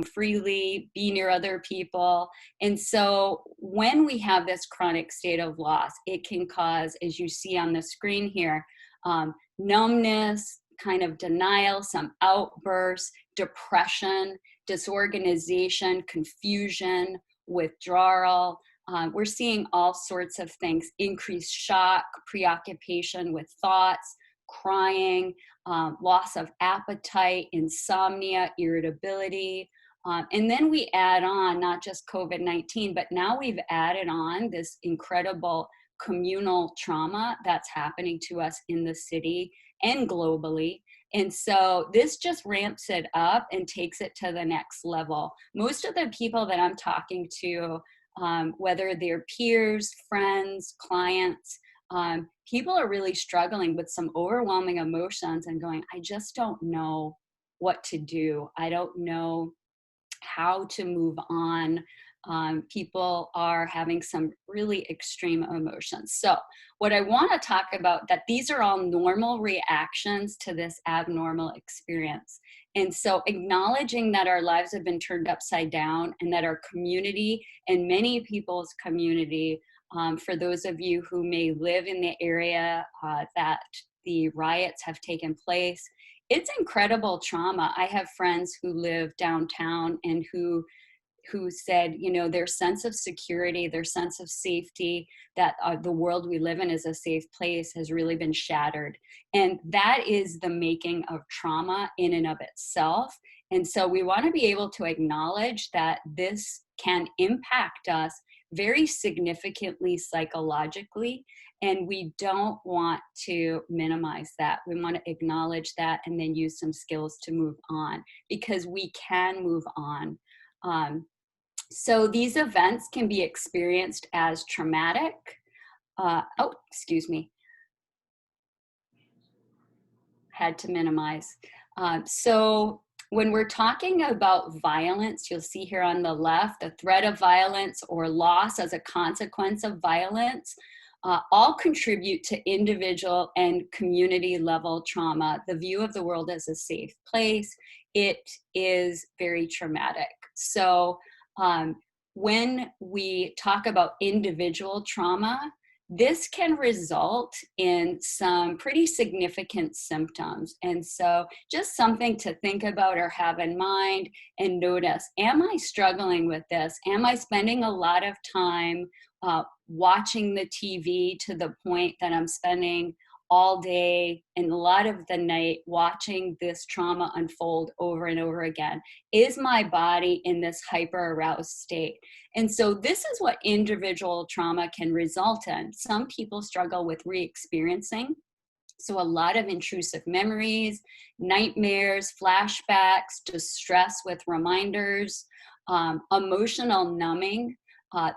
freely, be near other people. And so when we have this chronic state of loss, it can cause, as you see on the screen here, numbness, kind of denial, some outbursts, depression, disorganization, confusion, withdrawal. We're seeing all sorts of things: increased shock, preoccupation with thoughts, crying, loss of appetite, insomnia, irritability. And then we add on not just COVID-19, but now we've added on this incredible communal trauma that's happening to us in the city and globally. And so this just ramps it up and takes it to the next level. Most of the people that I'm talking to, whether they're peers, friends, clients, people are really struggling with some overwhelming emotions and going, I just don't know what to do. I don't know how to move on. People are having some really extreme emotions. So what I want to talk about, that these are all normal reactions to this abnormal experience. And so acknowledging that our lives have been turned upside down and that our community and many people's community, for those of you who may live in the area that the riots have taken place, it's incredible trauma. I have friends who live downtown and who said, you know, their sense of security, their sense of safety, that the world we live in is a safe place, has really been shattered. And that is the making of trauma in and of itself. And so we want to be able to acknowledge that this can impact us very significantly psychologically, and we don't want to minimize that. We want to acknowledge that and then use some skills to move on, because we can move on. So these events can be experienced as traumatic. Excuse me. Had to minimize. So when we're talking about violence, you'll see here on the left, the threat of violence or loss as a consequence of violence, all contribute to individual and community level trauma. The view of the world as a safe place, it is very traumatic. So when we talk about individual trauma, this can result in some pretty significant symptoms. And so just something to think about or have in mind and notice, am I struggling with this? Am I spending a lot of time watching the TV to the point that I'm spending all day and a lot of the night watching this trauma unfold over and over again? Is my body in this hyper aroused state? And so this is what individual trauma can result in. Some people struggle with re-experiencing. So a lot of intrusive memories, nightmares, flashbacks, distress with reminders, emotional numbing.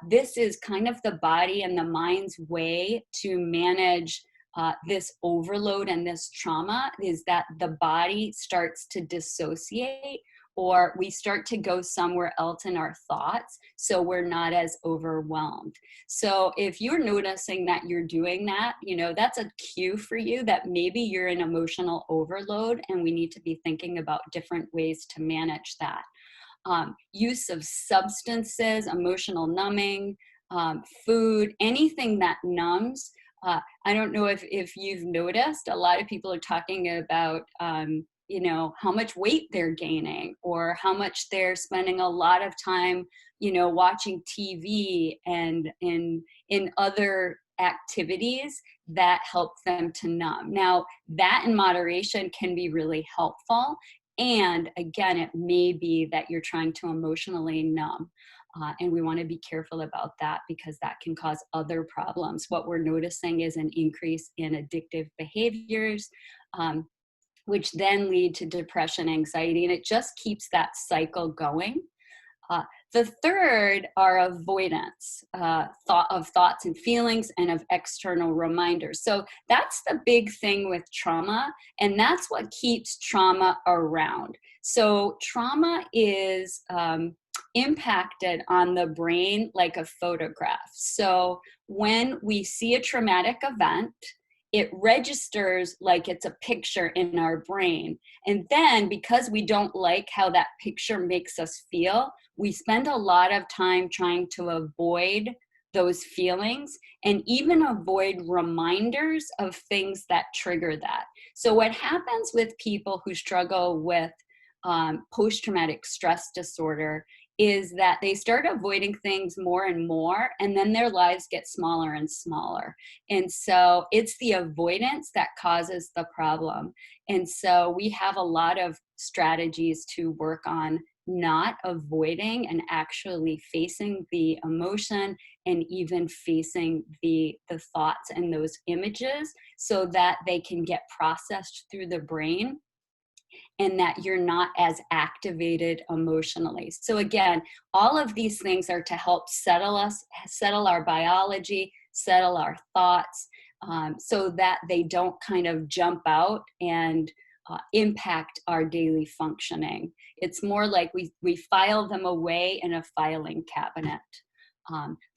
This is kind of the body and the mind's way to manage this overload and this trauma, is that the body starts to dissociate, or we start to go somewhere else in our thoughts, so we're not as overwhelmed. So if you're noticing that you're doing that, you know, that's a cue for you that maybe you're in emotional overload, and we need to be thinking about different ways to manage that. Use of substances, emotional numbing, food, anything that numbs. I don't know if you've noticed, a lot of people are talking about, you know, how much weight they're gaining, or how much they're spending a lot of time, you know, watching TV and in other activities that help them to numb. Now, that in moderation can be really helpful. And again, it may be that you're trying to emotionally numb. And we want to be careful about that, because that can cause other problems. What we're noticing is an increase in addictive behaviors, which then lead to depression, anxiety, and it just keeps that cycle going. The third are avoidance of thoughts and feelings and of external reminders. So that's the big thing with trauma, and that's what keeps trauma around. So trauma is impacted on the brain like a photograph. So when we see a traumatic event, it registers like it's a picture in our brain. And then because we don't like how that picture makes us feel, we spend a lot of time trying to avoid those feelings and even avoid reminders of things that trigger that. So what happens with people who struggle with post-traumatic stress disorder is that they start avoiding things more and more, and then their lives get smaller and smaller. And so it's the avoidance that causes the problem. And so we have a lot of strategies to work on not avoiding and actually facing the emotion and even facing the thoughts and those images so that they can get processed through the brain and that you're not as activated emotionally. So again, all of these things are to help settle us, settle our biology, settle our thoughts, so that they don't kind of jump out and impact our daily functioning. It's more like we file them away in a filing cabinet.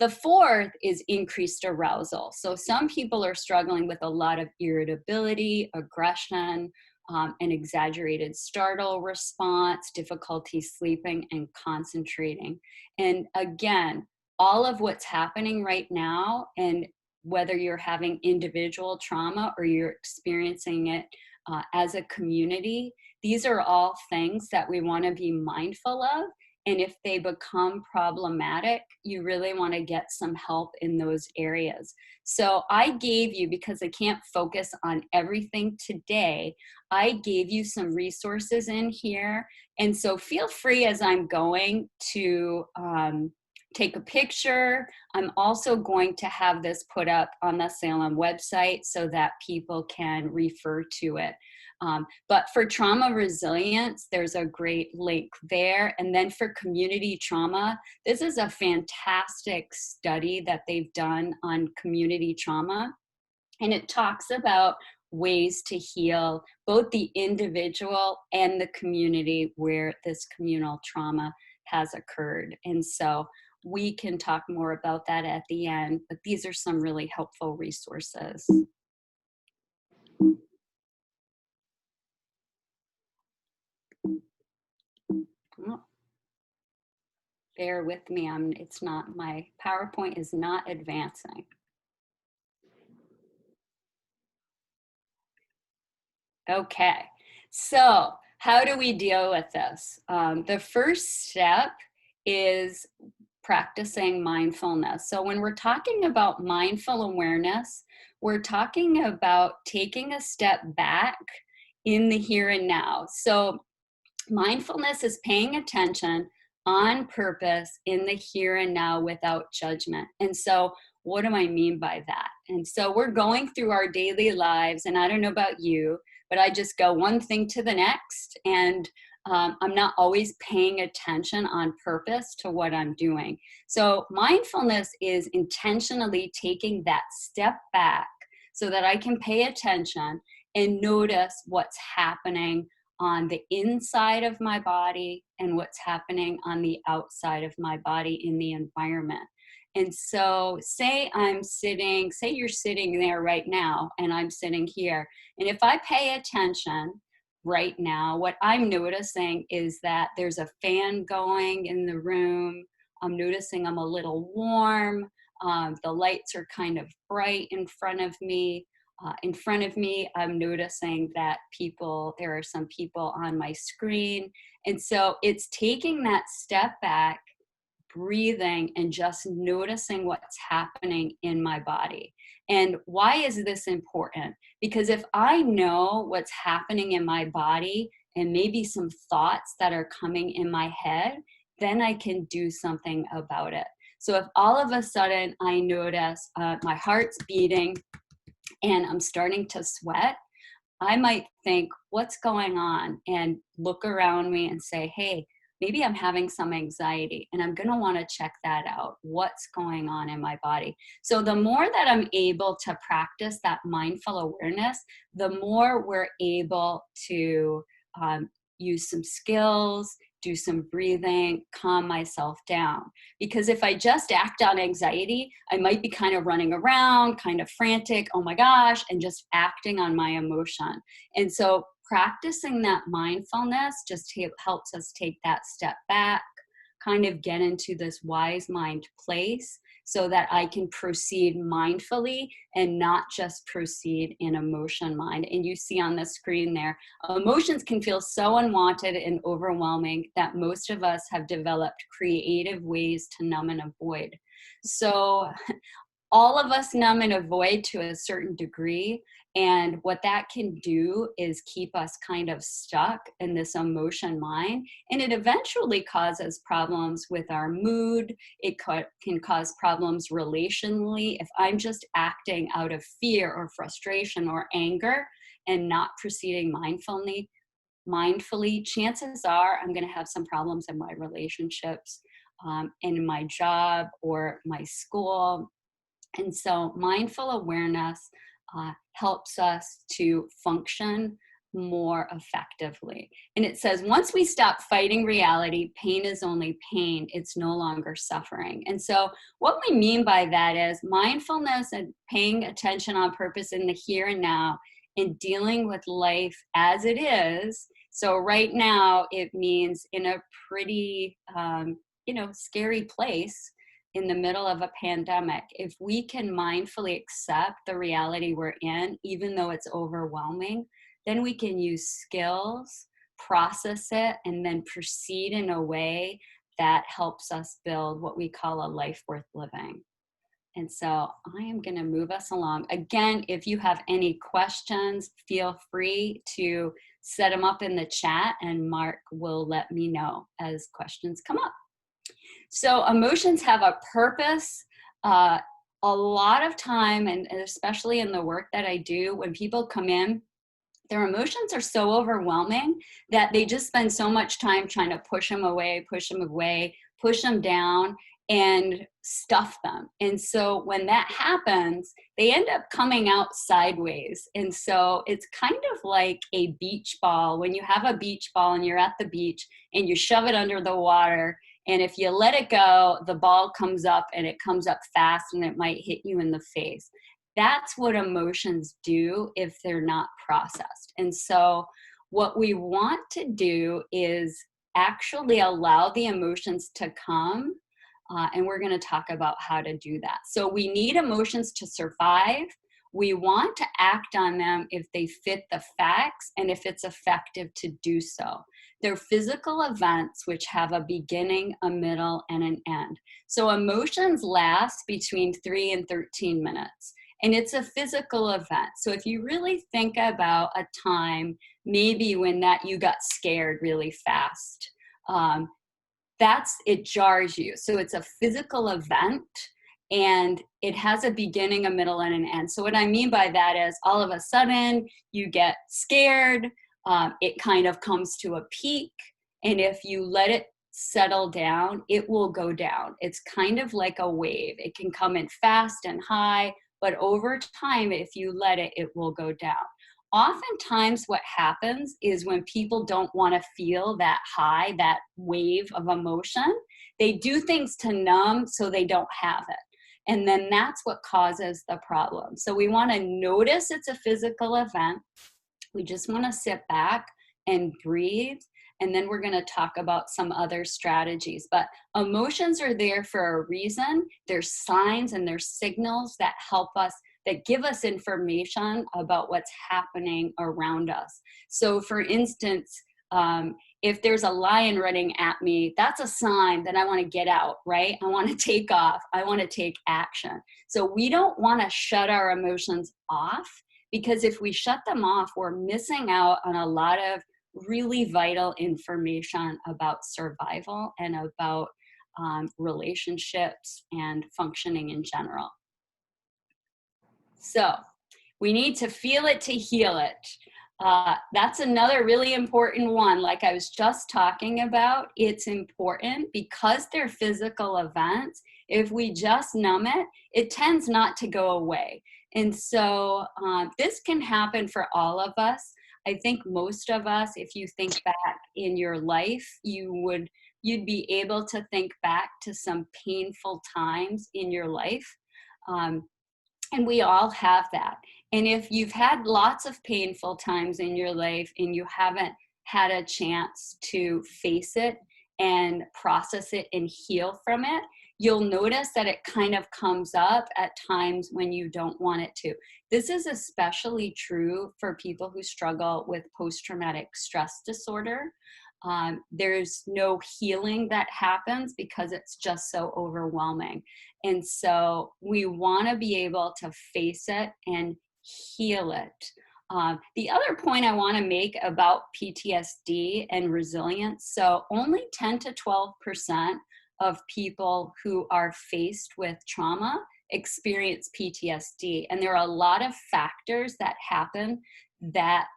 The fourth is increased arousal. So some people are struggling with a lot of irritability, aggression, an exaggerated startle response, difficulty sleeping and concentrating. And again, all of what's happening right now, and whether you're having individual trauma or you're experiencing it as a community, these are all things that we want to be mindful of. And if they become problematic, you really want to get some help in those areas. So I gave you, because I can't focus on everything today, I gave you some resources in here. And so feel free as I'm going to take a picture. I'm also going to have this put up on the Salem website so that people can refer to it. But for trauma resilience, there's a great link there. And then for community trauma, this is a fantastic study that they've done on community trauma. And it talks about ways to heal both the individual and the community where this communal trauma has occurred. And so we can talk more about that at the end, but these are some really helpful resources. Oh, bear with me, it's not, my PowerPoint is not advancing. Okay, so how do we deal with this? The first step is practicing mindfulness. So when we're talking about mindful awareness, we're talking about taking a step back in the here and now. So mindfulness is paying attention on purpose in the here and now without judgment. And so what do I mean by that? And so we're going through our daily lives, and I don't know about you, but I just go one thing to the next, and I'm not always paying attention on purpose to what I'm doing. So mindfulness is intentionally taking that step back so that I can pay attention and notice what's happening on the inside of my body and what's happening on the outside of my body in the environment. And so say you're sitting there right now and I'm sitting here. And if I pay attention right now, what I'm noticing is that there's a fan going in the room. I'm noticing I'm a little warm. The lights are kind of bright in front of me. I'm noticing that there are some people on my screen. And so it's taking that step back, breathing, and just noticing what's happening in my body. And why is this important? Because if I know what's happening in my body and maybe some thoughts that are coming in my head, then I can do something about it. So if all of a sudden I notice my heart's beating and I'm starting to sweat, I might think, what's going on? And look around me and say, hey, maybe I'm having some anxiety and I'm going to want to check that out. What's going on in my body? So the more that I'm able to practice that mindful awareness, the more we're able to use some skills do some breathing, calm myself down. Because if I just act on anxiety, I might be kind of running around, kind of frantic, oh my gosh, and just acting on my emotion. And so practicing that mindfulness just helps us take that step back, kind of get into this wise mind place so that I can proceed mindfully and not just proceed in emotion mind. And you see on the screen there, emotions can feel so unwanted and overwhelming that most of us have developed creative ways to numb and avoid. So all of us numb and avoid to a certain degree. And what that can do is keep us kind of stuck in this emotion mind. And it eventually causes problems with our mood. It can cause problems relationally. If I'm just acting out of fear or frustration or anger and not proceeding mindfully, chances are I'm going to have some problems in my relationships, in my job or my school. And so mindful awareness helps us to function more effectively. And it says, once we stop fighting reality, pain is only pain. It's no longer suffering. And so what we mean by that is mindfulness and paying attention on purpose in the here and now and dealing with life as it is. So right now it means in a pretty, scary place, in the middle of a pandemic. If we can mindfully accept the reality we're in, even though it's overwhelming, then we can use skills, process it, and then proceed in a way that helps us build what we call a life worth living. And so I am going to move us along. Again, if you have any questions, feel free to set them up in the chat and Mark will let me know as questions come up. So emotions have a purpose. A lot of time, and especially in the work that I do, when people come in, their emotions are so overwhelming that they just spend so much time trying to push them away, push them down, and stuff them. And so when that happens, they end up coming out sideways. And so it's kind of like a beach ball. When you have a beach ball and you're at the beach and you shove it under the water, and if you let it go, the ball comes up and it comes up fast and it might hit you in the face. That's what emotions do if they're not processed. And so what we want to do is actually allow the emotions to come. And we're going to talk about how to do that. So we need emotions to survive. We want to act on them if they fit the facts and if it's effective to do so. They're physical events which have a beginning, a middle, and an end. So emotions last between 3 and 13 minutes. And it's a physical event. So if you really think about a time, maybe when that you got scared really fast, it jars you. So it's a physical event and it has a beginning, a middle, and an end. So what I mean by that is all of a sudden you get scared, it kind of comes to a peak. And if you let it settle down, it will go down. It's kind of like a wave. It can come in fast and high, but over time, if you let it, it will go down. Oftentimes what happens is when people don't want to feel that high, that wave of emotion, they do things to numb so they don't have it. And then that's what causes the problem. So we want to notice it's a physical event. We just want to sit back and breathe. And then we're going to talk about some other strategies. But emotions are there for a reason. There's signs and there's signals that help us, that give us information about what's happening around us. So for instance, if there's a lion running at me, that's a sign that I want to get out, right? I want to take off. I want to take action. So we don't want to shut our emotions off, because if we shut them off, we're missing out on a lot of really vital information about survival and about relationships and functioning in general. So we need to feel it to heal it. That's another really important one. Like I was just talking about, it's important because they're physical events. If we just numb it, it tends not to go away. And so this can happen for all of us. I think most of us, if you think back in your life, you'd be able to think back to some painful times in your life. Um, and we all have that. And if you've had lots of painful times in your life and you haven't had a chance to face it and process it and heal from it, you'll notice that it kind of comes up at times when you don't want it to. This is especially true for people who struggle with post-traumatic stress disorder. There's no healing that happens because it's just so overwhelming. And so we want to be able to face it and heal it. The other point I want to make about PTSD and resilience, so only 10 to 12% of people who are faced with trauma experience PTSD. And there are a lot of factors that happen that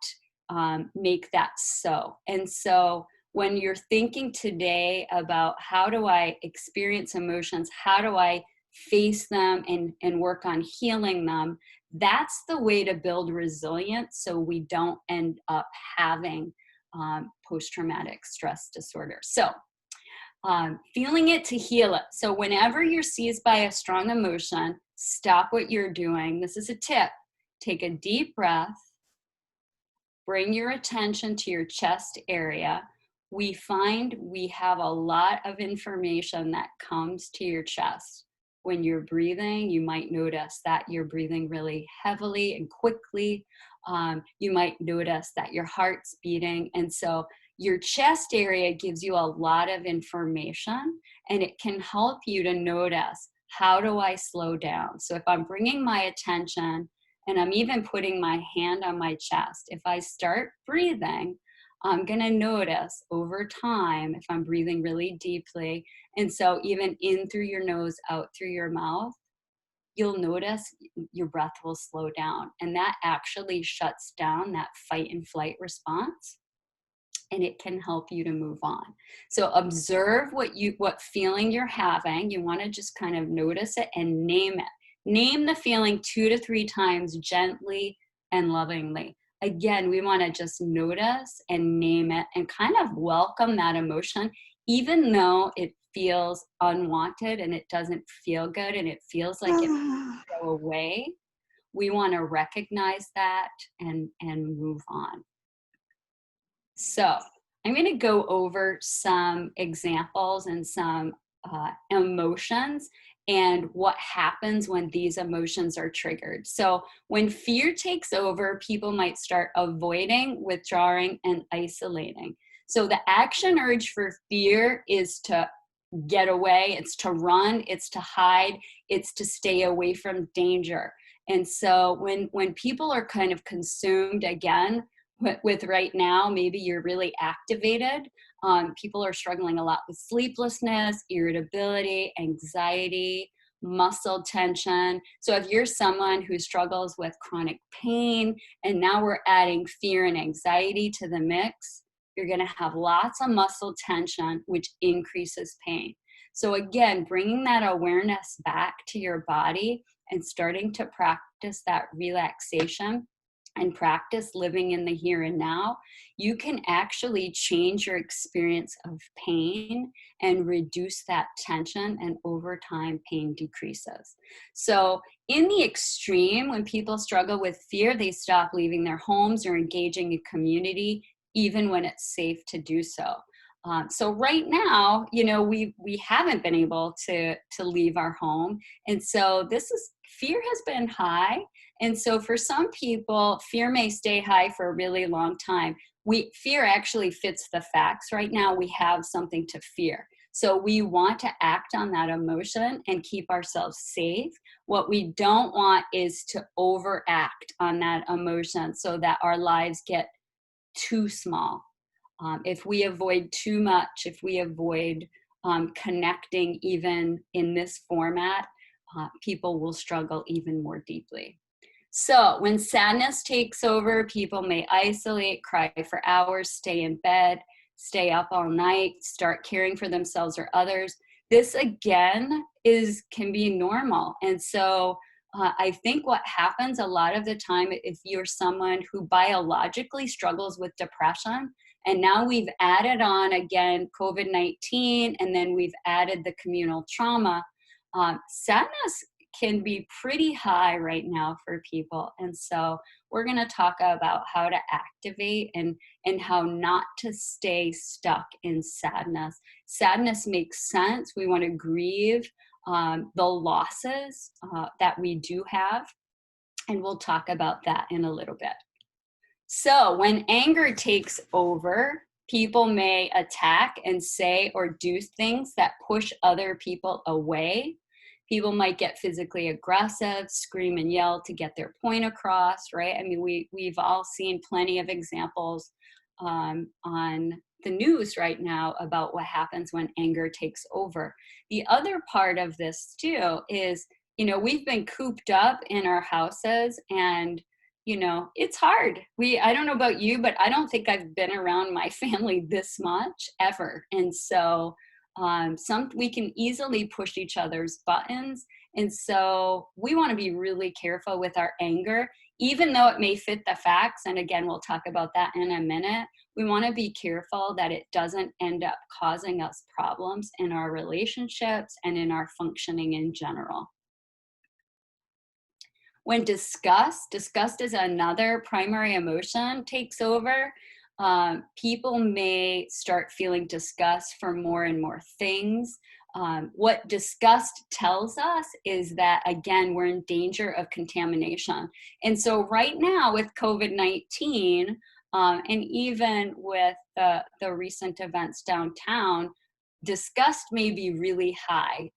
make that so. And so when you're thinking today about how do I experience emotions, how do I face them and work on healing them, that's the way to build resilience so we don't end up having post-traumatic stress disorder. So feeling it to heal it. So whenever you're seized by a strong emotion, stop what you're doing. This is a tip. Take a deep breath. Bring your attention to your chest area. We find we have a lot of information that comes to your chest. When you're breathing, you might notice that you're breathing really heavily and quickly. You might notice that your heart's beating. And so your chest area gives you a lot of information, and it can help you to notice, how do I slow down? So if I'm bringing my attention and I'm even putting my hand on my chest, if I start breathing, I'm going to notice over time if I'm breathing really deeply. And so even in through your nose, out through your mouth, you'll notice your breath will slow down. And that actually shuts down that fight and flight response. And it can help you to move on. So observe what feeling you're having. You want to just kind of notice it and name it. Name the feeling 2 to 3 times gently and lovingly. Again, we want to just notice and name it and kind of welcome that emotion, even though it feels unwanted and it doesn't feel good and it feels like it will go away. We want to recognize that and move on. So I'm going to go over some examples and some emotions and what happens when these emotions are triggered. So when fear takes over, people might start avoiding, withdrawing, and isolating. So the action urge for fear is to get away, it's to run, it's to hide, it's to stay away from danger. And so when people are kind of consumed again with right now, maybe you're really activated. People are struggling a lot with sleeplessness, irritability, anxiety, muscle tension. So if you're someone who struggles with chronic pain, and now we're adding fear and anxiety to the mix, you're going to have lots of muscle tension, which increases pain. So again, bringing that awareness back to your body and starting to practice that relaxation and practice living in the here and now, you can actually change your experience of pain and reduce that tension, and over time pain decreases. So in the extreme, when people struggle with fear, they stop leaving their homes or engaging in community, even when it's safe to do so. So right now, we haven't been able to leave our home. And so fear has been high. And so for some people, fear may stay high for a really long time. Fear actually fits the facts. Right now, we have something to fear. So we want to act on that emotion and keep ourselves safe. What we don't want is to overact on that emotion so that our lives get too small. If we avoid too much, if we avoid connecting even in this format, people will struggle even more deeply. So when sadness takes over, people may isolate, cry for hours, stay in bed, stay up all night, start caring for themselves or others. This again can be normal. And so I think what happens a lot of the time, if you're someone who biologically struggles with depression, and now we've added on again COVID-19, and then we've added the communal trauma, sadness can be pretty high right now for people. And so we're going to talk about how to activate and how not to stay stuck in sadness. Sadness makes sense. We want to grieve the losses that we do have, and we'll talk about that in a little bit. So when anger takes over, people may attack and say or do things that push other people away. People might get physically aggressive, scream and yell to get their point across, right? I mean, we've all seen plenty of examples on the news right now about what happens when anger takes over. The other part of this too is, we've been cooped up in our houses, and it's hard. I don't know about you, but I don't think I've been around my family this much ever. And so we can easily push each other's buttons. And so we want to be really careful with our anger, even though it may fit the facts. And again, we'll talk about that in a minute. We want to be careful that it doesn't end up causing us problems in our relationships and in our functioning in general. When disgust is another primary emotion, takes over, people may start feeling disgust for more and more things. What disgust tells us is that, again, we're in danger of contamination. And so right now with COVID-19, and even with the recent events downtown, disgust may be really high.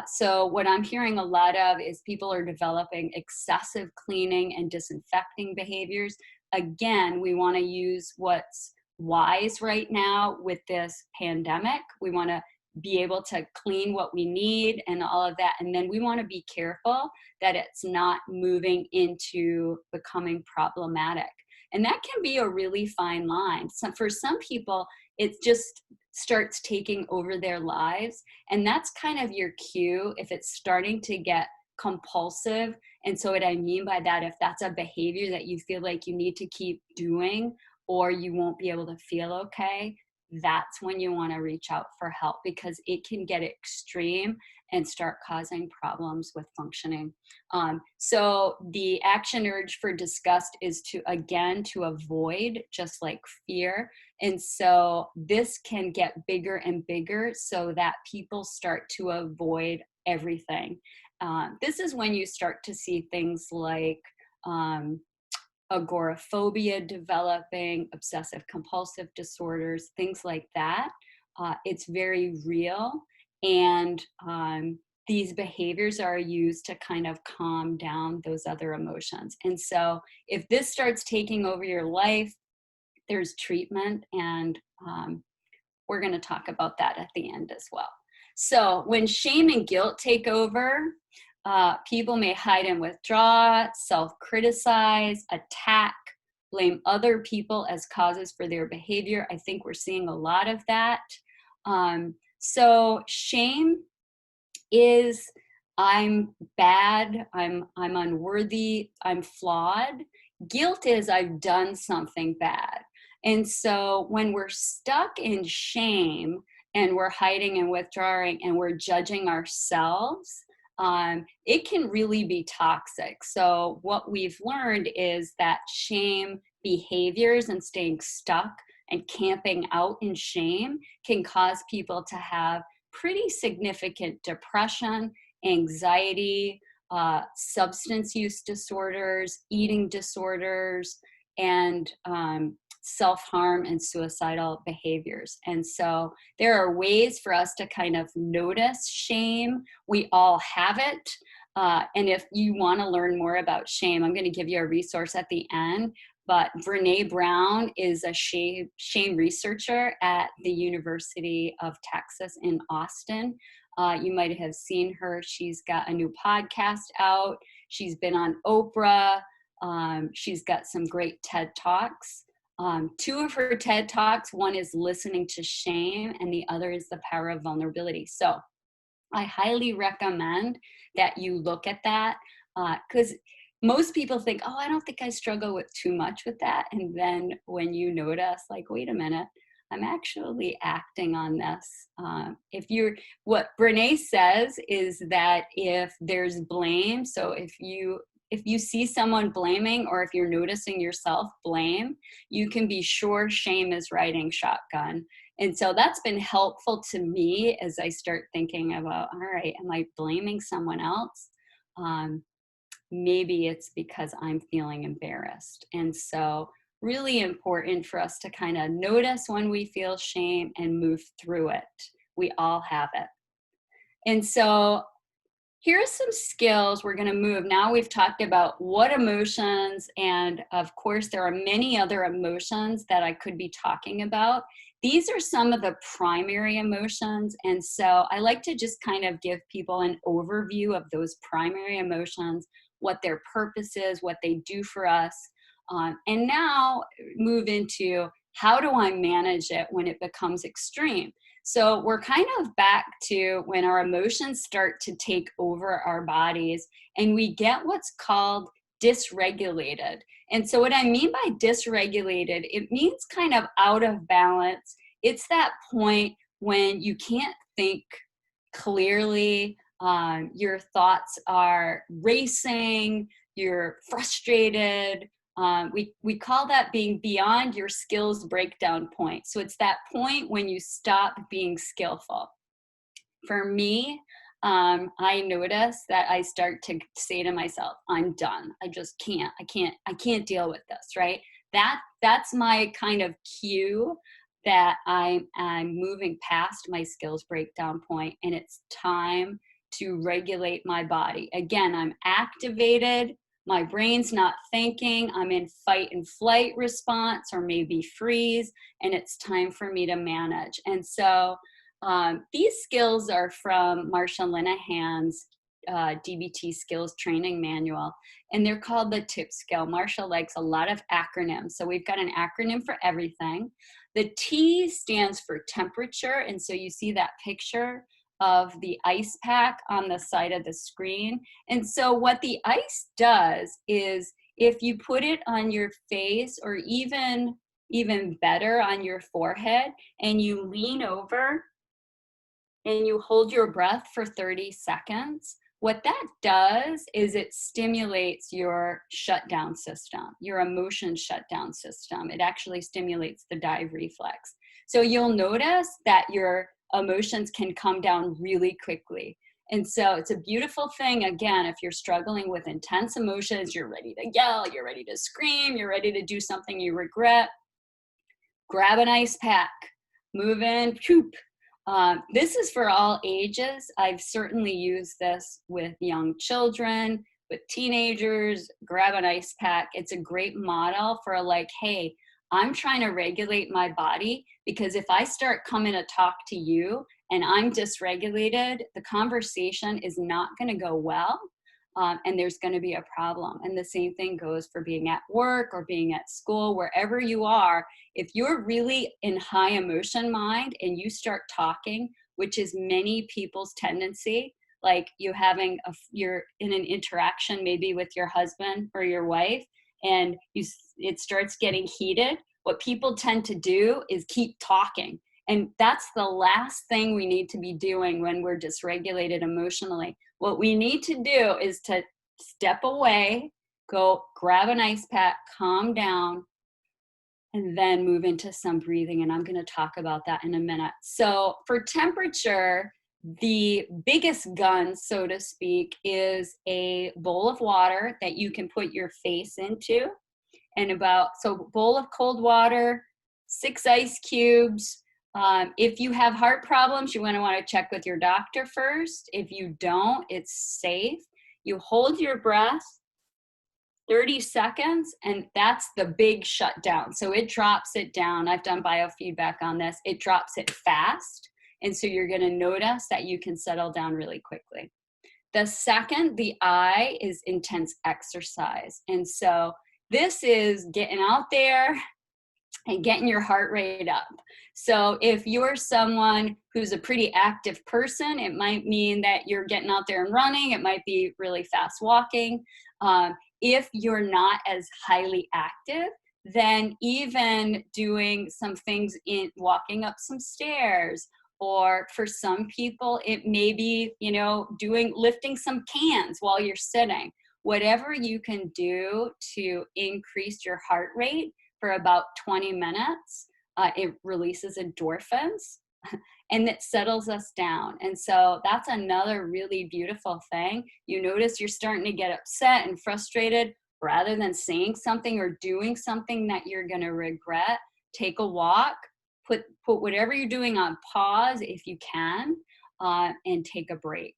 So what I'm hearing a lot of is people are developing excessive cleaning and disinfecting behaviors. Again, we want to use what's wise right now with this pandemic. We want to be able to clean what we need and all of that. And then we want to be careful that it's not moving into becoming problematic. And that can be a really fine line. So for some people, it just starts taking over their lives. And that's kind of your cue if it's starting to get compulsive. And so what I mean by that, if that's a behavior that you feel like you need to keep doing or you won't be able to feel okay, that's when you want to reach out for help, because it can get extreme and start causing problems with functioning. So the action urge for disgust is to avoid, just like fear. And so this can get bigger and bigger so that people start to avoid everything. This is when you start to see things like agoraphobia developing, obsessive compulsive disorders, things like that. It's very real. And these behaviors are used to kind of calm down those other emotions. And so if this starts taking over your life, there's treatment, and we're going to talk about that at the end as well. So when shame and guilt take over, people may hide and withdraw, self-criticize, attack, blame other people as causes for their behavior. I think we're seeing a lot of that. So shame is, I'm bad, I'm unworthy, I'm flawed. Guilt is, I've done something bad. And so when we're stuck in shame and we're hiding and withdrawing and we're judging ourselves, it can really be toxic. So what we've learned is that shame behaviors and staying stuck and camping out in shame can cause people to have pretty significant depression, anxiety, substance use disorders, eating disorders, and self-harm and suicidal behaviors. And so there are ways for us to kind of notice shame. We all have it. And if you want to learn more about shame, I'm going to give you a resource at the end. But Brene Brown is a shame researcher at the University of Texas in Austin. You might have seen her. She's got a new podcast out. She's been on Oprah. She's got some great TED Talks. Two of her TED Talks, one is Listening to Shame, and the other is The Power of Vulnerability. So I highly recommend that you look at that. Because most people think, oh, I don't think I struggle with too much with that. And then when you notice, like, wait a minute, I'm actually acting on this. What Brene says is that if there's blame, so if you see someone blaming, or if you're noticing yourself blame, you can be sure shame is riding shotgun. And so that's been helpful to me as I start thinking about, all right, am I blaming someone else? Maybe it's because I'm feeling embarrassed. And so really important for us to kind of notice when we feel shame and move through it. We all have it. And so here are some skills we're going to move. Now we've talked about what emotions, and of course there are many other emotions that I could be talking about. These are some of the primary emotions, and so I like to just kind of give people an overview of those primary emotions, what their purpose is, what they do for us, and now move into how do I manage it when it becomes extreme. So we're kind of back to when our emotions start to take over our bodies and we get what's called dysregulated. And so what I mean by dysregulated, it means kind of out of balance. It's that point when you can't think clearly, your thoughts are racing, you're frustrated. We call that being beyond your skills breakdown point. So it's that point when you stop being skillful. For me, I notice that I start to say to myself, I'm done. I just can't. I can't deal with this, right? That's my kind of cue that I'm moving past my skills breakdown point, and it's time to regulate my body. Again, I'm activated. My brain's not thinking. I'm in fight and flight response, or maybe freeze, and it's time for me to manage. And so these skills are from Marsha Linehan's DBT skills training manual, and they're called the TIP scale. Marsha likes a lot of acronyms. So we've got an acronym for everything. The T stands for temperature. And so you see that picture of the ice pack on the side of the screen. And so what the ice does is if you put it on your face, or even better on your forehead, and you lean over and you hold your breath for 30 seconds, what that does is it stimulates your shutdown system, your emotion shutdown system. It actually stimulates the dive reflex. So you'll notice that your emotions can come down really quickly. And so it's a beautiful thing. Again, if you're struggling with intense emotions, you're ready to yell, you're ready to scream, you're ready to do something you regret, grab an ice pack, move in, poop. This is for all ages. I've certainly used this with young children, with teenagers. Grab an ice pack. It's a great model for like, hey, I'm trying to regulate my body, because if I start coming to talk to you and I'm dysregulated, the conversation is not going to go well. And there's going to be a problem. And the same thing goes for being at work or being at school, wherever you are. If you're really in high emotion mind and you start talking, which is many people's tendency, like you're in an interaction maybe with your husband or your wife, and it starts getting heated, what people tend to do is keep talking. And that's the last thing we need to be doing when we're dysregulated emotionally. What we need to do is to step away, go grab an ice pack, calm down, and then move into some breathing. And I'm going to talk about that in a minute. So for temperature, the biggest gun, so to speak, is a bowl of water that you can put your face into. And bowl of cold water, 6 ice cubes. If you have heart problems, you want to check with your doctor first. If you don't, it's safe. You hold your breath 30 seconds, and that's the big shutdown. So it drops it down. I've done biofeedback on this. It drops it fast. And so you're going to notice that you can settle down really quickly. The second, the I, is intense exercise. And so this is getting out there, and getting your heart rate up. So if you're someone who's a pretty active person, it might mean that you're getting out there and running. It might be really fast walking. If you're not as highly active, then even doing some things in walking up some stairs, or for some people, it may be, lifting some cans while you're sitting. Whatever you can do to increase your heart rate for about 20 minutes, it releases endorphins and it settles us down. And so that's another really beautiful thing. You notice you're starting to get upset and frustrated. Rather than saying something or doing something that you're going to regret, take a walk, put whatever you're doing on pause if you can, and take a break.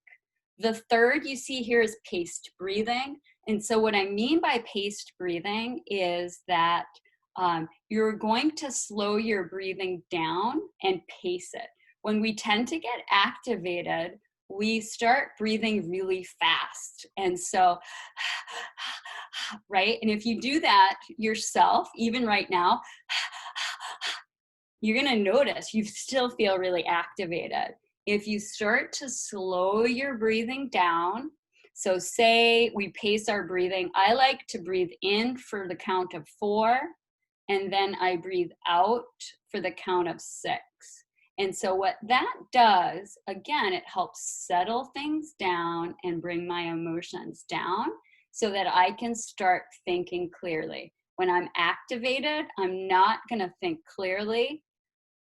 The third you see here is paced breathing. And so what I mean by paced breathing is that you're going to slow your breathing down and pace it. When we tend to get activated, we start breathing really fast. And so, right? And if you do that yourself, even right now, you're going to notice you still feel really activated. If you start to slow your breathing down, so say we pace our breathing, I like to breathe in for the count of 4, and then I breathe out for the count of 6. And so what that does, again, it helps settle things down and bring my emotions down so that I can start thinking clearly. When I'm activated, I'm not going to think clearly.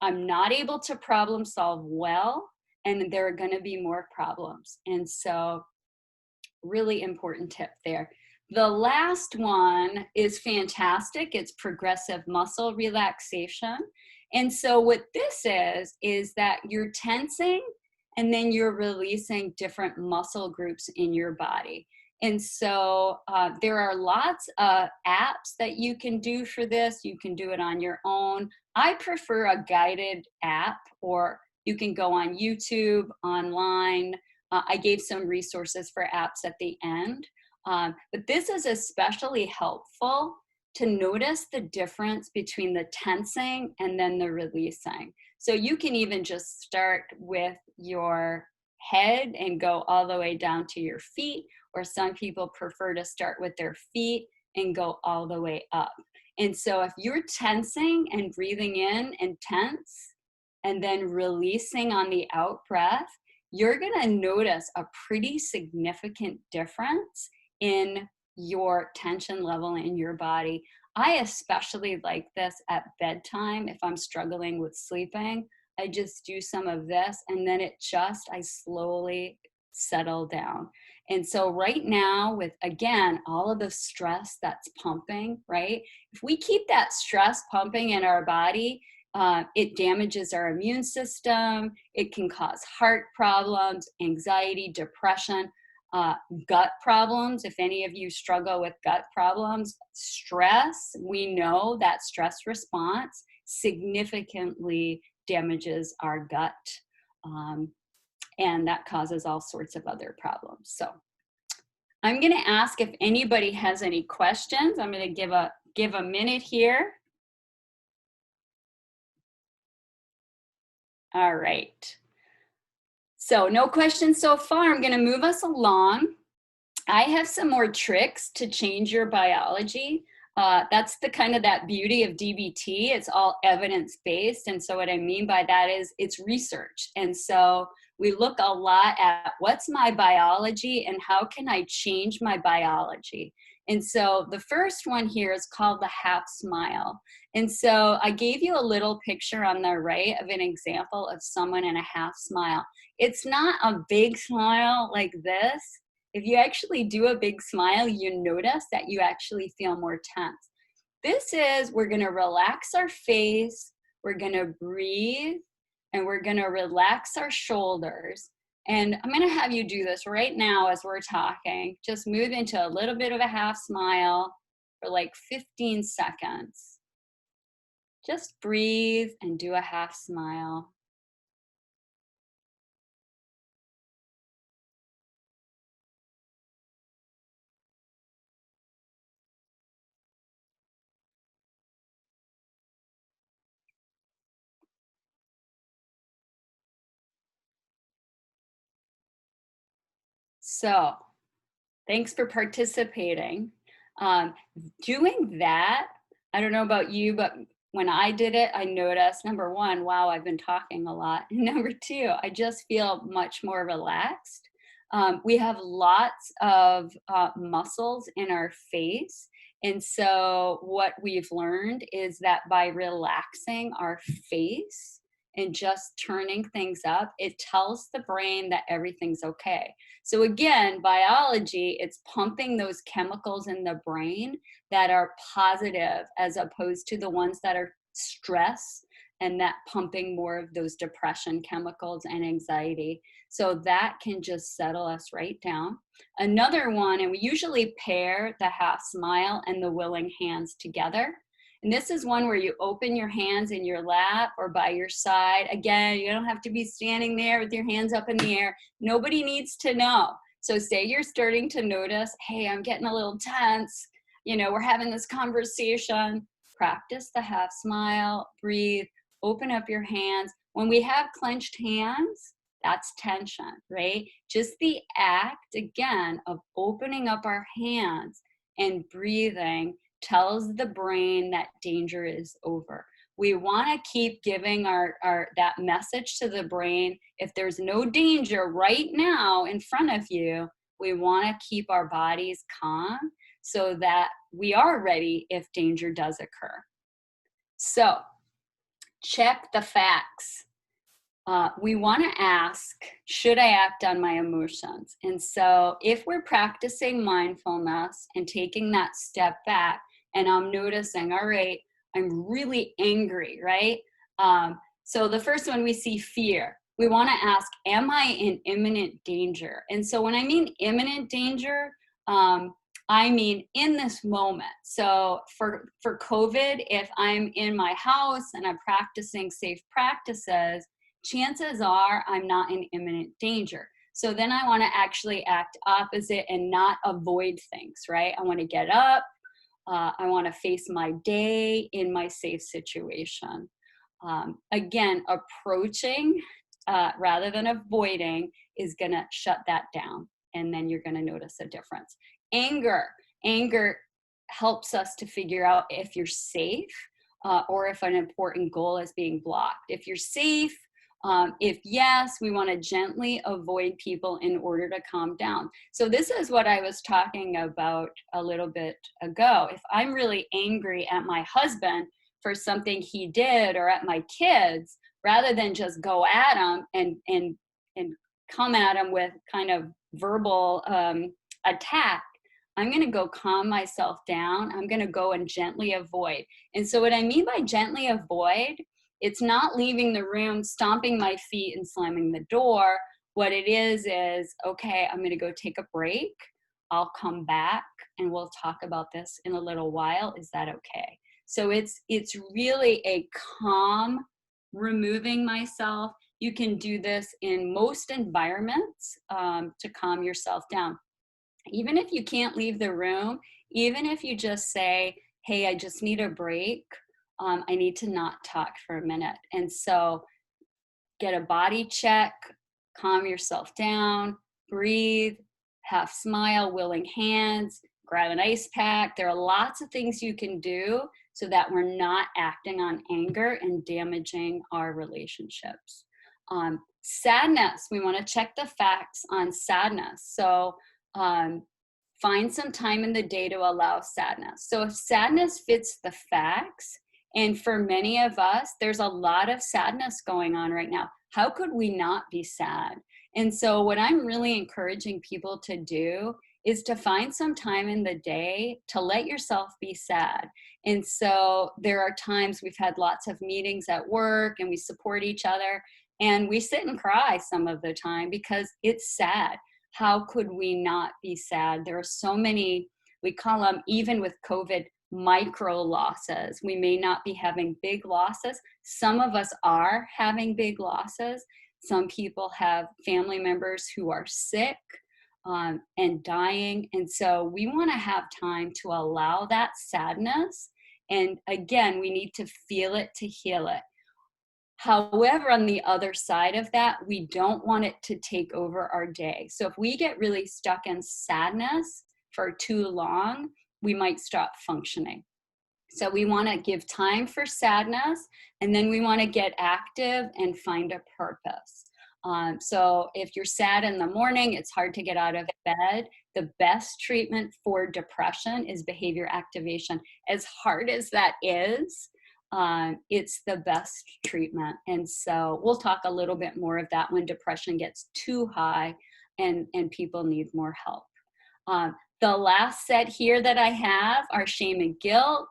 I'm not able to problem solve well, and there are going to be more problems. And so really important tip there. The last one is fantastic. It's progressive muscle relaxation. And so what this is that you're tensing and then you're releasing different muscle groups in your body. And so there are lots of apps that you can do for this. You can do it on your own. I prefer a guided app, or you can go on YouTube, online. I gave some resources for apps at the end. But this is especially helpful to notice the difference between the tensing and then the releasing. So you can even just start with your head and go all the way down to your feet, or some people prefer to start with their feet and go all the way up. And so if you're tensing and breathing in and tense and then releasing on the out breath, you're going to notice a pretty significant difference in your tension level in your body. I especially like this at bedtime if I'm struggling with sleeping. I just do some of this, and then I slowly settle down. And so right now, with, again, all of the stress that's pumping, right? If we keep that stress pumping in our body, it damages our immune system. It can cause heart problems, anxiety, depression, gut problems. If any of you struggle with gut problems, stress, we know that stress response significantly damages our gut. And that causes all sorts of other problems. So I'm going to ask if anybody has any questions. I'm going to give a minute here. All right. So no questions so far. I'm going to move us along. I have some more tricks to change your biology. That's the kind of that beauty of DBT. It's all evidence-based. And so what I mean by that is it's research. And so we look a lot at what's my biology and how can I change my biology. And so the first one here is called the half smile. And so I gave you a little picture on the right of an example of someone in a half smile. It's not a big smile like this. If you actually do a big smile, you notice that you actually feel more tense. This is, we're going to relax our face, we're going to breathe, and we're going to relax our shoulders. And I'm going to have you do this right now as we're talking. Just move into a little bit of a half smile for like 15 seconds. Just breathe and do a half smile. So thanks for participating. Um, Doing that, I don't know about you, but when I did it, I noticed number one, wow, I've been talking a lot. And number two, I just feel much more relaxed. We have lots of muscles in our face. And so, what we've learned is that by relaxing our face and just turning things up, it tells the brain that everything's okay. So again, biology, it's pumping those chemicals in the brain that are positive as opposed to the ones that are stress and that pumping more of those depression chemicals and anxiety. So that can just settle us right down. Another one, and we usually pair the half smile and the willing hands together. And this is one where you open your hands in your lap or by your side. Again, you don't have to be standing there with your hands up in the air. Nobody needs to know. So say you're starting to notice, hey, I'm getting a little tense. You know, we're having this conversation. Practice the half smile, breathe, open up your hands. When we have clenched hands, that's tension, right? Just the act, again, of opening up our hands and breathing tells the brain that danger is over. We want to keep giving our that message to the brain. If there's no danger right now in front of you, we want to keep our bodies calm so that we are ready if danger does occur. So check the facts. We want to ask, should I act on my emotions? And so if we're practicing mindfulness and taking that step back, and I'm noticing, all right, I'm really angry, right? So the first one, we see fear. We want to ask, am I in imminent danger? And so when I mean imminent danger, I mean in this moment. So for COVID, if I'm in my house and I'm practicing safe practices, chances are I'm not in imminent danger. So then I want to actually act opposite and not avoid things, right? I want to get up. I want to face my day in my safe situation. Again, approaching rather than avoiding is going to shut that down. And then you're going to notice a difference. Anger helps us to figure out if you're safe or if an important goal is being blocked. If you're safe, if yes, we want to gently avoid people in order to calm down. So this is what I was talking about a little bit ago. If I'm really angry at my husband for something he did or at my kids, rather than just go at him and come at him with kind of verbal attack, I'm going to go calm myself down. I'm going to go and gently avoid. And so what I mean by gently avoid, it's not leaving the room, stomping my feet and slamming the door. What it is, okay, I'm going to go take a break. I'll come back and we'll talk about this in a little while. Is that okay? So it's really a calm, removing myself. You can do this in most environments to calm yourself down. Even if you can't leave the room, even if you just say, hey, I just need a break. I need to not talk for a minute. And so get a body check, calm yourself down, breathe, half smile, willing hands, grab an ice pack. There are lots of things you can do so that we're not acting on anger and damaging our relationships. Sadness, we want to check the facts on sadness. So find some time in the day to allow sadness. So if sadness fits the facts, and for many of us, there's a lot of sadness going on right now. How could we not be sad? And so what I'm really encouraging people to do is to find some time in the day to let yourself be sad. And so there are times we've had lots of meetings at work and we support each other and we sit and cry some of the time because it's sad. How could we not be sad? There are so many, we call them, even with COVID, micro losses. We may not be having big losses. Some of us are having big losses. Some people have family members who are sick and dying. And so we want to have time to allow that sadness. And again, we need to feel it to heal it. However, on the other side of that, we don't want it to take over our day. So if we get really stuck in sadness for too long, we might stop functioning. So we want to give time for sadness, and then we want to get active and find a purpose. So if you're sad in the morning, it's hard to get out of bed. The best treatment for depression is behavior activation. As hard as that is, it's the best treatment. And so we'll talk a little bit more of that when depression gets too high and people need more help. The last set here that I have are shame and guilt.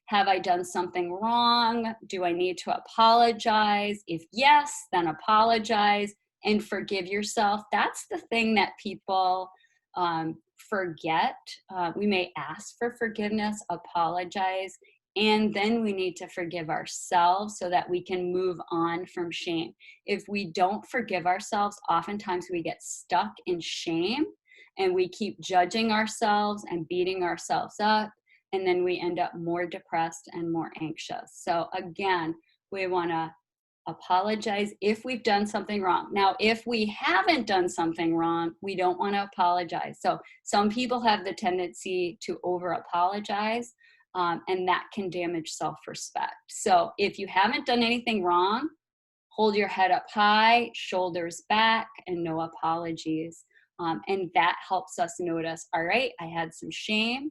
Have I done something wrong? Do I need to apologize? If yes, then apologize and forgive yourself. That's the thing that people forget. We may ask for forgiveness, apologize, and then we need to forgive ourselves so that we can move on from shame. If we don't forgive ourselves, oftentimes we get stuck in shame and we keep judging ourselves and beating ourselves up, and then we end up more depressed and more anxious. So again, we want to apologize if we've done something wrong. Now, if we haven't done something wrong, we don't want to apologize. So some people have the tendency to over apologize, and that can damage self-respect. So if you haven't done anything wrong, hold your head up high, shoulders back, and no apologies. And that helps us notice, all right, I had some shame.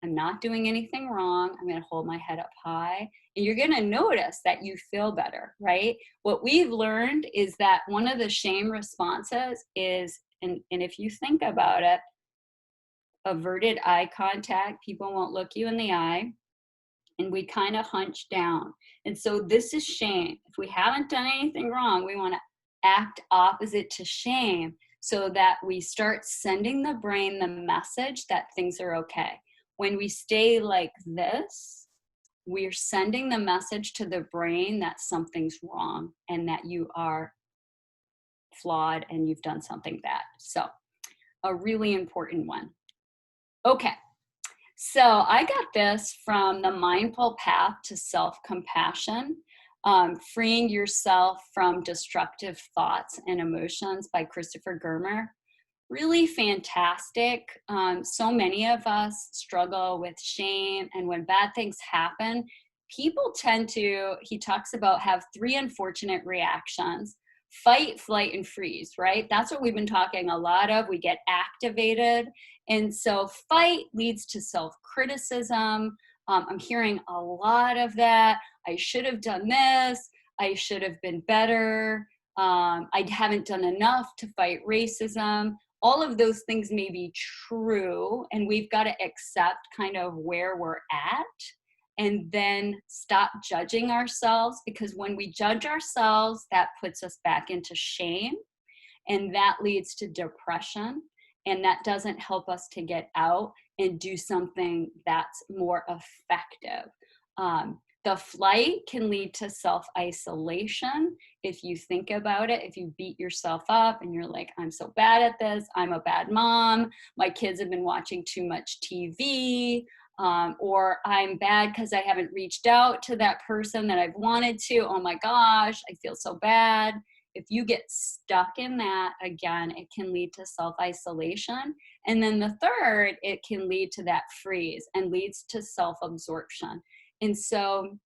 I'm not doing anything wrong. I'm going to hold my head up high. And you're going to notice that you feel better, right? What we've learned is that one of the shame responses is, and if you think about it, averted eye contact. People won't look you in the eye. And we kind of hunch down. And so this is shame. If we haven't done anything wrong, we want to act opposite to shame so that we start sending the brain the message that things are okay. When we stay like this, we're sending the message to the brain that something's wrong and that you are flawed and you've done something bad. So a really important one. Okay. So I got this from The Mindful Path to Self-Compassion, Freeing Yourself from Destructive Thoughts and Emotions by Christopher Germer. Really fantastic. So many of us struggle with shame, and when bad things happen, people tend to, he talks about, have 3 unfortunate reactions: fight, flight, and freeze, right? That's what we've been talking a lot of. We get activated. And so fight leads to self-criticism. I'm hearing a lot of that. I should have done this. I should have been better. I haven't done enough to fight racism. All of those things may be true, and we've got to accept kind of where we're at and then stop judging ourselves, because when we judge ourselves, that puts us back into shame, and that leads to depression, and that doesn't help us to get out and do something that's more effective. The flight can lead to self-isolation. If you think about it, if you beat yourself up and you're like, I'm so bad at this, I'm a bad mom, my kids have been watching too much TV, or I'm bad because I haven't reached out to that person that I've wanted to, oh my gosh, I feel so bad. If you get stuck in that, again, it can lead to self-isolation. And then the third, it can lead to that freeze and leads to self-absorption. And so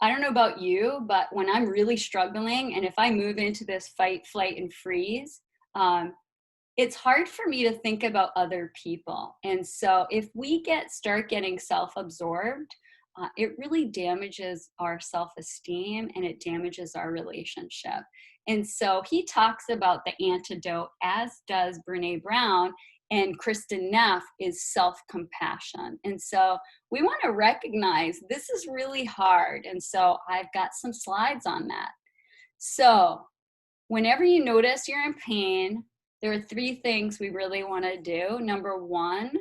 I don't know about you, but when I'm really struggling, and if I move into this fight, flight, and freeze, it's hard for me to think about other people. And so if we start getting self-absorbed, it really damages our self-esteem and it damages our relationship. And so he talks about the antidote, as does Brene Brown, and Kristen Neff, is self-compassion. And so we want to recognize this is really hard. And so I've got some slides on that. So whenever you notice you're in pain, there are 3 things we really want to do. Number 1,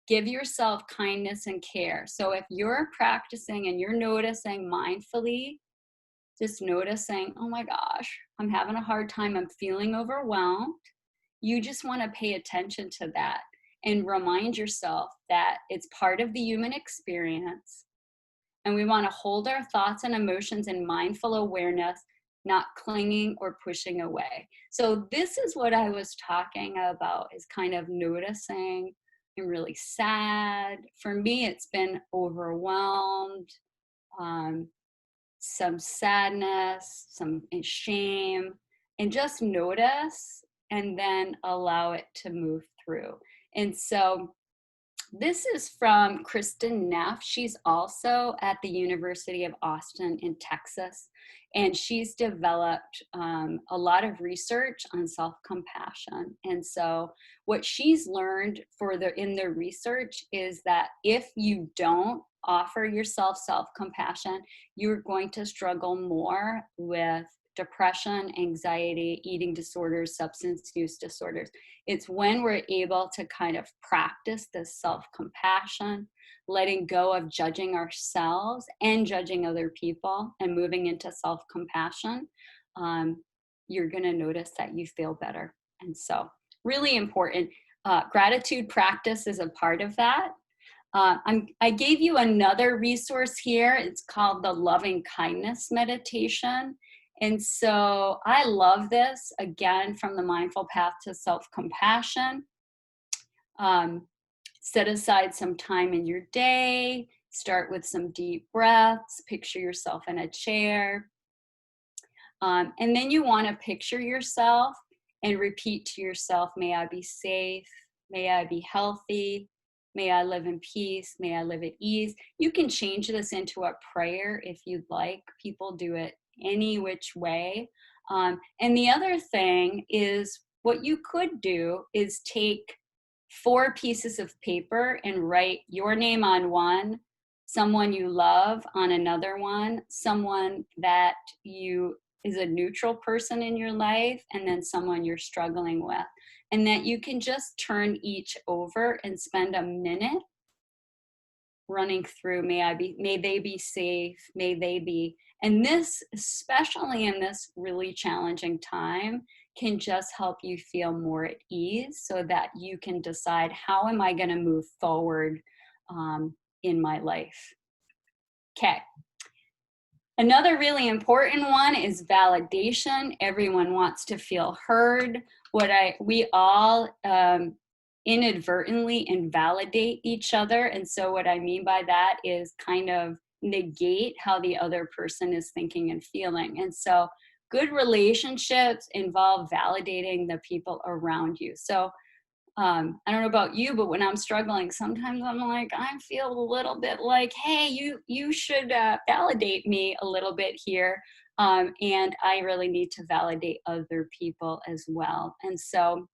give yourself kindness and care. So if you're practicing and you're noticing mindfully, just noticing, oh my gosh, I'm having a hard time, I'm feeling overwhelmed. You just want to pay attention to that and remind yourself that it's part of the human experience And we want to hold our thoughts and emotions in mindful awareness, not clinging or pushing away. So this is what I was talking about, is kind of noticing I'm really sad. For me, it's been overwhelmed, um, some sadness, some shame, and just notice and then allow it to move through. And so this is from Kristen Neff. She's also at the University of Austin in Texas, and she's developed a lot of research on self-compassion. And so what she's learned in the research is that if you don't offer yourself self-compassion, you're going to struggle more with depression, anxiety, eating disorders, substance use disorders. It's when we're able to kind of practice this self-compassion, letting go of judging ourselves and judging other people and moving into self-compassion, you're going to notice that you feel better. And so really important. Gratitude practice is a part of that. I gave you another resource here. It's called the Loving Kindness Meditation. And so I love this, again, from the Mindful Path to Self-Compassion. Set aside some time in your day, start with some deep breaths, picture yourself in a chair. And then you want to picture yourself and repeat to yourself, may I be safe, may I be healthy, may I live in peace, may I live at ease. You can change this into a prayer if you'd like. People do it any which way. And the other thing is, what you could do is take 4 pieces of paper and write your name on one, someone you love on another one, someone that is a neutral person in your life, and then someone you're struggling with. And that you can just turn each over and spend a minute running through, may they be safe, may they be. And this, especially in this really challenging time, can just help you feel more at ease so that you can decide, how am I going to move forward in my life? Okay. Another really important one is validation. Everyone wants to feel heard. We all inadvertently invalidate each other. And so what I mean by that is kind of negate how the other person is thinking and feeling. And so good relationships involve validating the people around you. So I don't know about you, but when I'm struggling, sometimes I'm like, I feel a little bit like, hey, you should validate me a little bit here. And I really need to validate other people as well. And so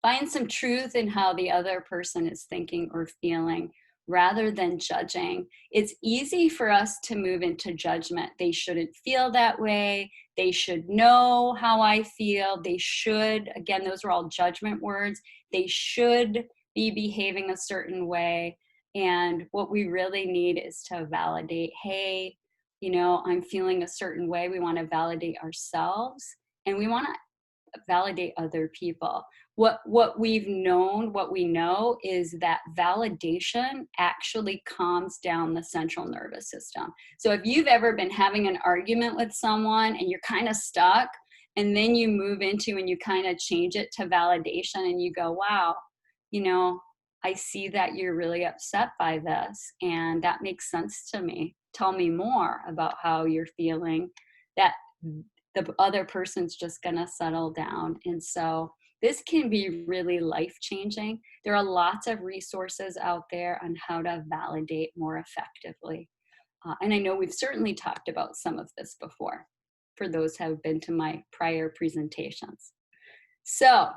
find some truth in how the other person is thinking or feeling rather than judging. It's easy for us to move into judgment. They shouldn't feel that way. They should know how I feel. They should, again, those are all judgment words. They should be behaving a certain way. And what we really need is to validate, hey, I'm feeling a certain way. We want to validate ourselves, and we want to validate other people. What we know is that validation actually calms down the central nervous system. So if you've ever been having an argument with someone and you're kind of stuck, and then you move into and you kind of change it to validation and you go, wow, I see that you're really upset by this, and that makes sense to me. Tell me more about how you're feeling. That the other person's just going to settle down. And so this can be really life-changing. There are lots of resources out there on how to validate more effectively. And I know we've certainly talked about some of this before for those who have been to my prior presentations. So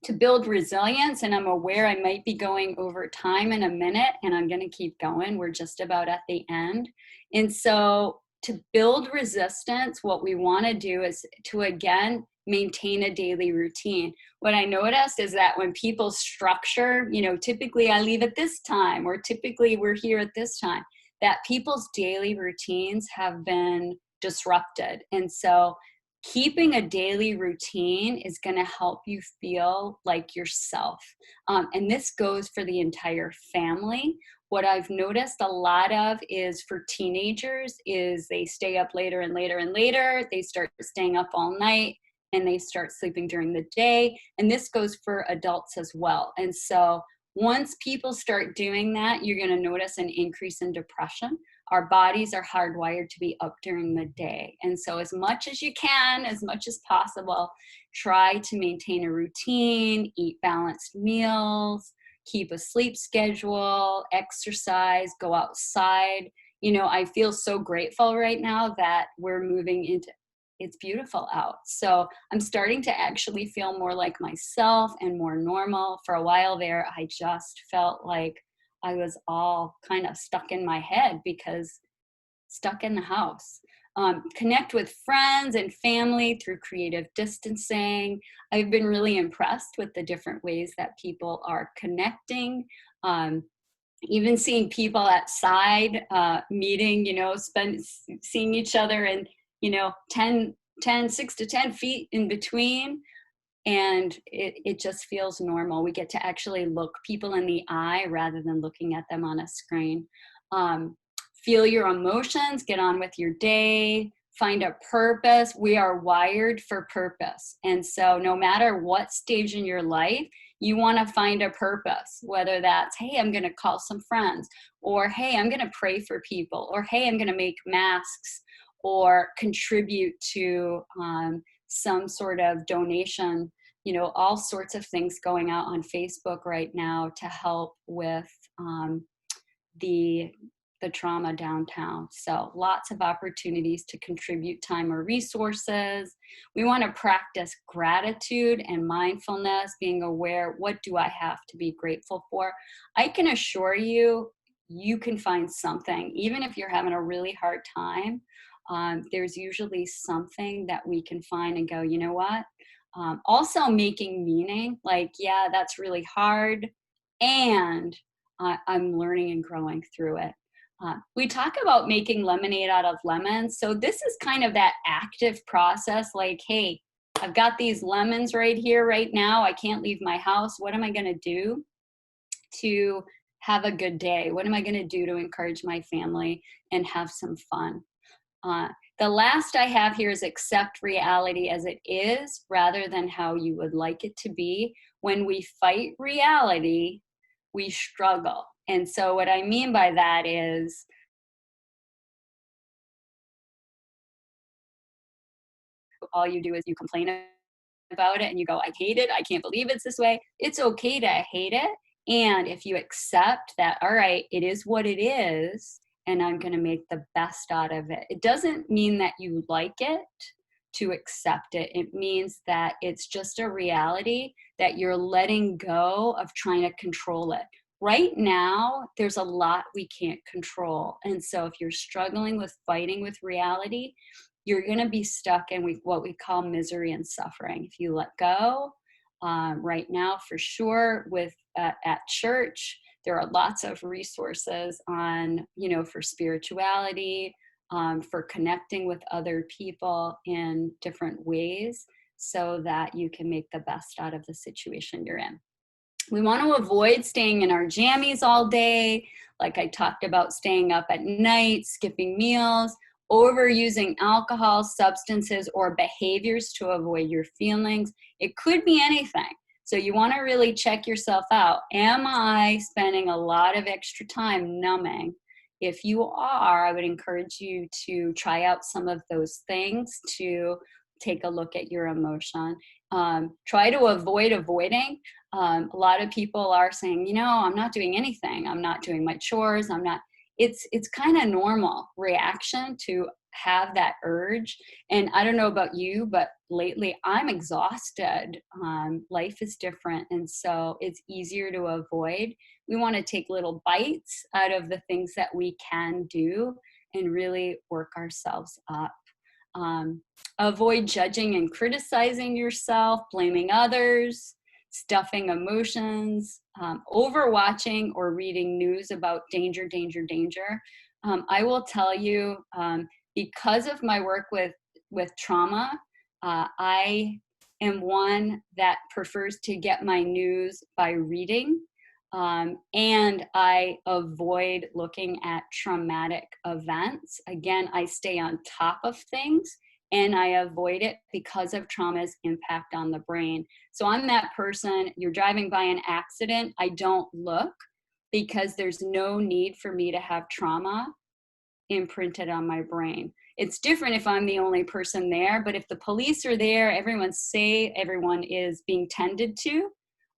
to build resilience, and I'm aware I might be going over time in a minute, and I'm going to keep going. We're just about at the end. And so to build resistance, what we want to do is to, again, maintain a daily routine. What I noticed is that when people structure, typically I leave at this time, or typically we're here at this time, that people's daily routines have been disrupted. And so keeping a daily routine is going to help you feel like yourself. And this goes for the entire family. What I've noticed a lot of is for teenagers is they stay up later and later and later. They start staying up all night and they start sleeping during the day. And this goes for adults as well. And so once people start doing that, you're going to notice an increase in depression. Our bodies are hardwired to be up during the day. And so as much as you can, as much as possible, try to maintain a routine, eat balanced meals, keep a sleep schedule, exercise, go outside. You know, I feel so grateful right now that we're moving into, it's beautiful out. So I'm starting to actually feel more like myself and more normal. For a while there, I just felt like I was all kind of stuck in my head because stuck in the house. Connect with friends and family through creative distancing. I've been really impressed with the different ways that people are connecting. Even seeing people outside, meeting, you know, seeing each other and, you know, 6 to 10 feet in between. And it just feels normal. We get to actually look people in the eye rather than looking at them on a screen. Feel your emotions, get on with your day, find a purpose. We are wired for purpose. And so no matter what stage in your life, you want to find a purpose, whether that's, hey, I'm going to call some friends, or hey, I'm going to pray for people, or hey, I'm going to make masks, or contribute to some sort of donation. You know, all sorts of things going out on Facebook right now to help with the trauma downtown. So lots of opportunities to contribute time or resources. We want to practice gratitude and mindfulness, being aware, what do I have to be grateful for? I can assure you, you can find something, even if you're having a really hard time. There's usually something that we can find and go, you know what? Also making meaning, like, yeah, that's really hard. And I'm learning and growing through it. We talk about making lemonade out of lemons. So this is kind of that active process, like, hey, I've got these lemons right here, right now. I can't leave my house. What am I going to do to have a good day? What am I going to do to encourage my family and have some fun? The last I have here is accept reality as it is rather than how you would like it to be. When we fight reality, we struggle. And so what I mean by that is all you do is you complain about it and you go, I hate it. I can't believe it's this way. It's okay to hate it. And if you accept that, all right, it is what it is, and I'm going to make the best out of it. It doesn't mean that you like it to accept it. It means that it's just a reality that you're letting go of trying to control it. Right now, there's a lot we can't control. And so if you're struggling with fighting with reality, you're going to be stuck in what we call misery and suffering. If you let go, right now, for sure, with at church, there are lots of resources on, you know, for spirituality, for connecting with other people in different ways so that you can make the best out of the situation you're in. We want to avoid staying in our jammies all day, like I talked about, staying up at night, skipping meals, overusing alcohol, substances, or behaviors to avoid your feelings. It could be anything. So you want to really check yourself out. Am I spending a lot of extra time numbing? If you are, I would encourage you to try out some of those things to take a look at your emotion. Try to avoid avoiding. A lot of people are saying, you know, I'm not doing anything. I'm not doing my chores. It's kind of normal reaction to have that urge. And I don't know about you, but lately I'm exhausted. Life is different. And so it's easier to avoid. We want to take little bites out of the things that we can do and really work ourselves up. Avoid judging and criticizing yourself, blaming others, stuffing emotions, overwatching or reading news about danger, danger, danger. I will tell you, because of my work with trauma, I am one that prefers to get my news by reading. And I avoid looking at traumatic events. Again, I stay on top of things and I avoid it because of trauma's impact on the brain. So I'm that person, you're driving by an accident, I don't look because there's no need for me to have trauma imprinted on my brain. It's different if I'm the only person there, but if the police are there, everyone's safe, everyone is being tended to,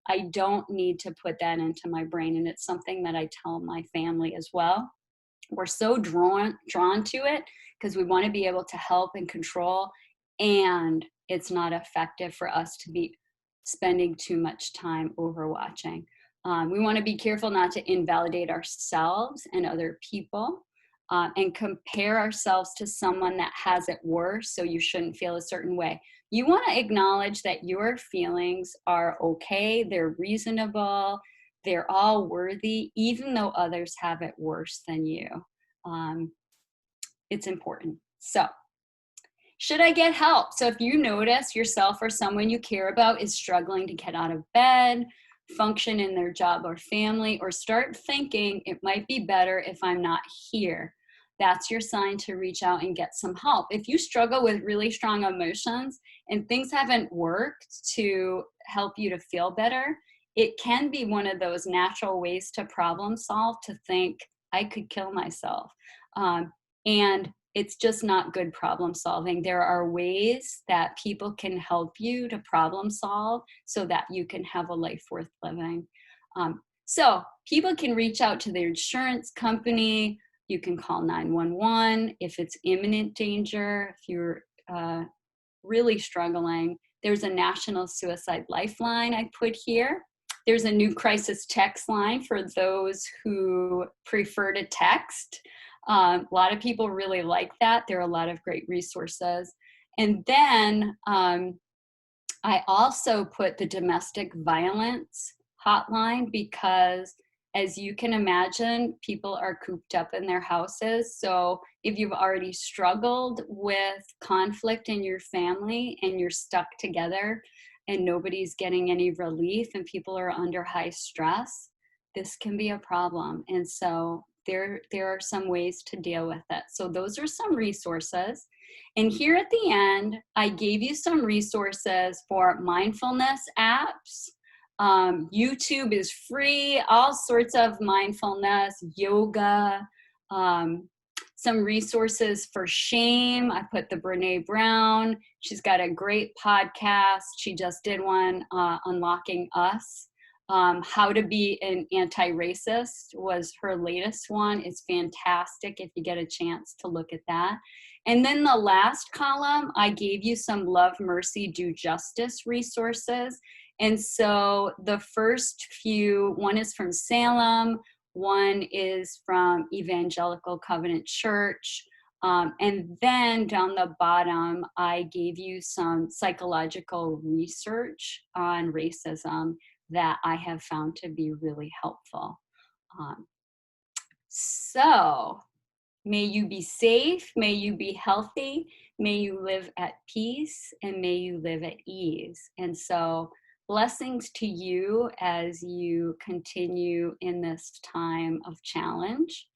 I don't need to put that into my brain. And it's something that I tell my family as well. We're so drawn to it because we want to be able to help and control, and it's not effective for us to be spending too much time overwatching. We want to be careful not to invalidate ourselves and other people, and compare ourselves to someone that has it worse, so you shouldn't feel a certain way. You want to acknowledge that your feelings are okay, they're reasonable, they're all worthy, even though others have it worse than you. It's important. So, should I get help? So if you notice yourself or someone you care about is struggling to get out of bed, function in their job or family, or start thinking it might be better if I'm not here, that's your sign to reach out and get some help. If you struggle with really strong emotions and things haven't worked to help you to feel better, it can be one of those natural ways to problem solve, to think, I could kill myself. And it's just not good problem solving. There are ways that people can help you to problem solve so that you can have a life worth living. So people can reach out to their insurance company. You can call 911 if it's imminent danger, if you're really struggling. There's a national suicide lifeline I put here. There's a new crisis text line for those who prefer to text. A lot of people really like that. There are a lot of great resources. And then I also put the domestic violence hotline because, as you can imagine, people are cooped up in their houses. So if you've already struggled with conflict in your family and you're stuck together and nobody's getting any relief and people are under high stress, this can be a problem. And so there are some ways to deal with it. So those are some resources. And here at the end, I gave you some resources for mindfulness apps. YouTube is free, all sorts of mindfulness, yoga, some resources for shame. I put the Brene Brown. She's got a great podcast. She just did one, Unlocking Us. How to Be an Anti-Racist was her latest one. It's fantastic if you get a chance to look at that. And then the last column, I gave you some Love, Mercy, Do Justice resources. And so the first few, one is from Salem, one is from Evangelical Covenant Church. And then down the bottom, I gave you some psychological research on racism that I have found to be really helpful. So may you be safe, may you be healthy, may you live at peace, and may you live at ease. And so blessings to you as you continue in this time of challenge.